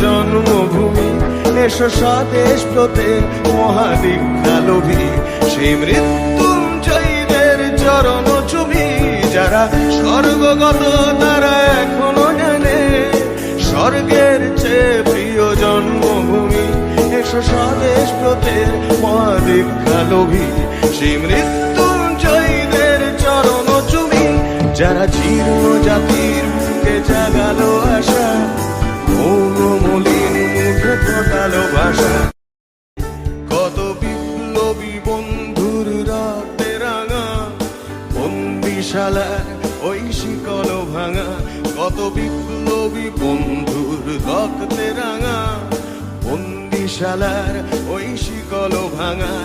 জন্মভূমি, এসো স্বদেশ ব্রতে মহাদীক্ষালোভী, সেই মৃত্যুঞ্জয়ীদের চরণ চুমি। যারা স্বর্গগত তারা এখনো জানে স্বর্গের চেয়ে প্রিয় জন্মভূমি, এসো স্বদেশ ব্রতে মহাদীক্ষালোভী, সেই মৃত্যুঞ্জয়ীদের চরণ চুমি। যারা জীর্ণ জাতির বুকে জাগালো আশা, মৌন মলিন মুখে ফোটালো ভাষা। কত বিপ্লবী বন্ধুর রক্তে রাঙা বন্দিশালার ওই শিকল ভাঙা, কত বিপ্লবী বন্ধুর রক্তে রাঙা বন্দিশালার ওই শিকল ভাঙা।